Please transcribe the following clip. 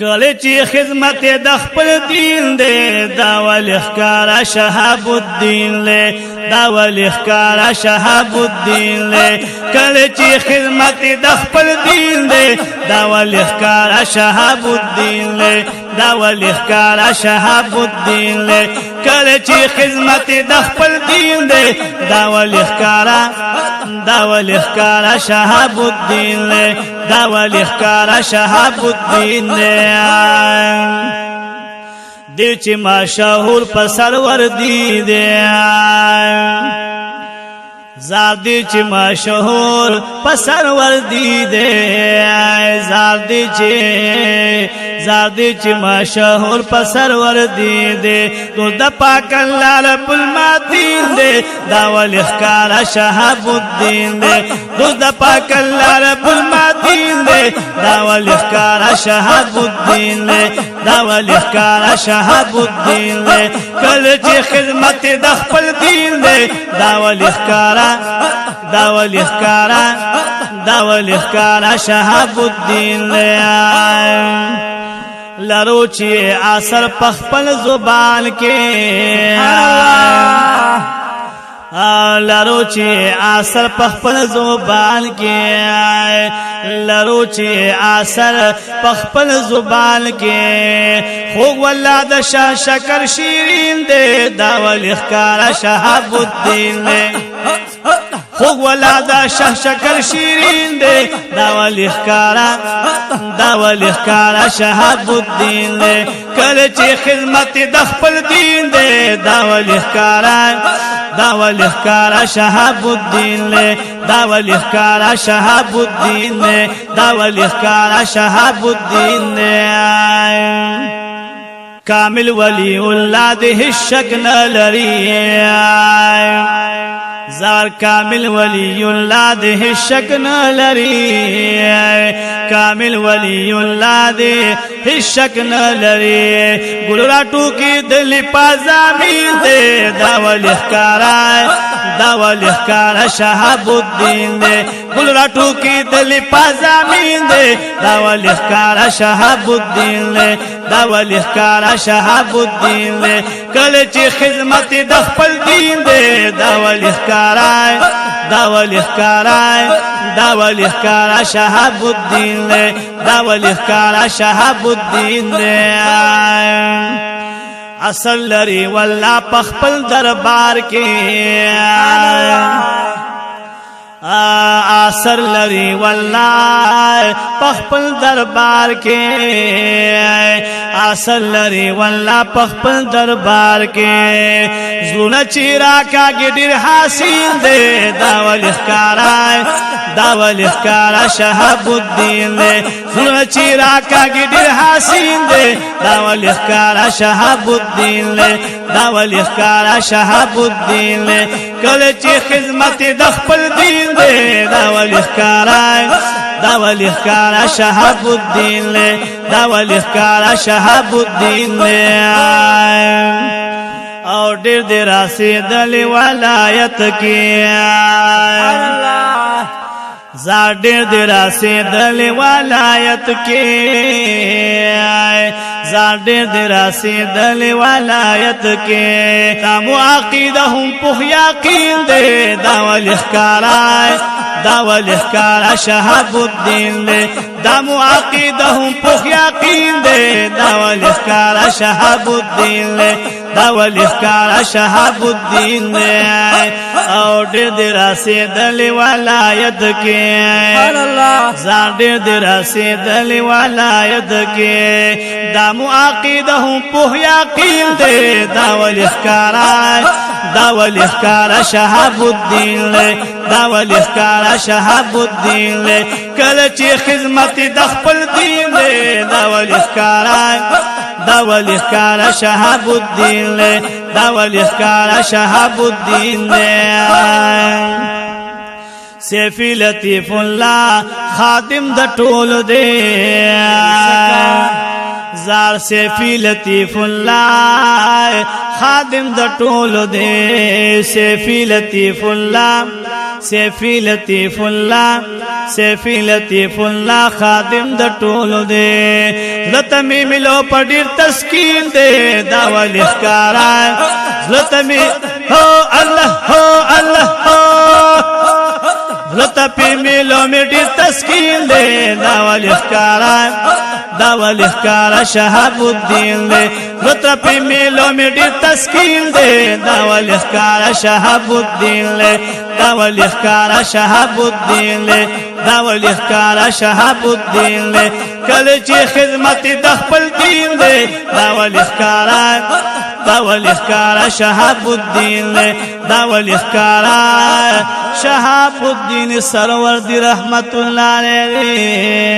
کله چې خدمت د خپل دین دی دا ول ښکارا شهاب الدین له دا ول ښکارا شهاب الدین له کله چې خدمت د خپل دین دی دا ول ښکارا شهاب الدین له دا ول ښکارا شهاب الدین له کله چې خدمت د خپل دین دی دا ول ښکارا شهاب الدین له دا ول ښکارا شهاب الدین دی چې مشهور په سرور دی زادی چې مشهور په سرور دی زادی چې مشهور په سرور دی تو د پاک الله رب المدین دی دا ول ښکارا شهاب الدین دی تو د پاک الله رب المدین دی دا ول ښکارا شهاب الدین دی دا ول ښکارا شهاب الدین دی کله چې خدمت د خپل دین دی دا ول ښکارا شهاب الدین لرو چې اثر په خپل زبان کې لرو چې اثر په خپل زبان کې لرو چې اثر په خپل زبان کې خوږ ولاد شاه شکر شیرین دی دا ول ښکارا شهاب الدین خوږ ولاد شاه شکر شیرین دی دا ول ښکارا شهاب الدین کله چې خدمت د خپل دین دی دا ول ښکارا شهاب الدین دا ول ښکارا شهاب الدین دا ول ښکارا شهاب الدین کامل ولی الله ده شک نه لري زار کامل ولی الله ده شک نه لري کامل ولی الله ده شک نه لري ګل راټو کې دل پازامین ده دا ول ښکارا شهاب الدین ګل راټو کې دل پازامین ده دا ول ښکارا شهاب الدین دا ول ښکارا شهاب الدین کله چې خدمت د خپل دین دی دا ول ښکارا شهاب الدین دا ول ښکارا شهاب الدین اصل لري والله په خپل دربار کې اثر لري والله په خپل دربار کې اثر لري والله په خپل دربار کې زونه چې راکاږي ډېر حاصل دی دا ول ښکارا شهاب الدین زونه چې راکاږي ډېر حاصل دی دا ول ښکارا شهاب الدین دا ول ښکارا شهاب الدین کله چې خدمت د خپل دین دی دا ول ښکارا شهاب الدین دا ول ښکارا شهاب الدین او ډېر دې رسېدلې ولایت کې زار ډېر دې رسېدلې ولایت کې زار ډېر دې رسېدلې ولایت کې تمو عقیده هم په یقین دی دا ول ښکارا شهاب الدین دمو عقیده هم په یقین دی دا ول ښکارا شهاب الدین دا ول ښکارا شهاب الدین او ډېر دې رسېدلې ولایت کې زار ډېر دې رسېدلې ولایت کې دمو عقیده هم په یقین دی دا ول ښکارا شهاب الدین دا ول ښکارا شهاب الدین کله چې خدمت د خپل دین دی دا ول ښکارا شهاب الدین دا ول ښکارا شهاب الدین سیفی لطیف الله خادم د ټول دی زار سیفی لطیف الله خادم د ټول دی سیفی لطیف الله سیفی لطیف الله سیفی لطیف الله خادم د ټولو دے زلتمی ملو پډیر تسکین دے دا ولی ښکارا زلتمی هو الله هو الله هو زلتمی ملو میډیر تسکین دے دا ولی ښکارا دا ولی ښکارا شهاب الدین دے زلتمی ملو میډیر تسکین دے دا ولی ښکارا شهاب الدین دے دا ولی ښکارا شهاب الدین دے دا ولی ښکارا شهاب الدین دے کله چې خدمت د خپل دین دے دا ولی ښکارا دا ولی ښکارا شهاب الدین دے دا ولی ښکارا شهاب الدین سرور دی رحمت الله علیه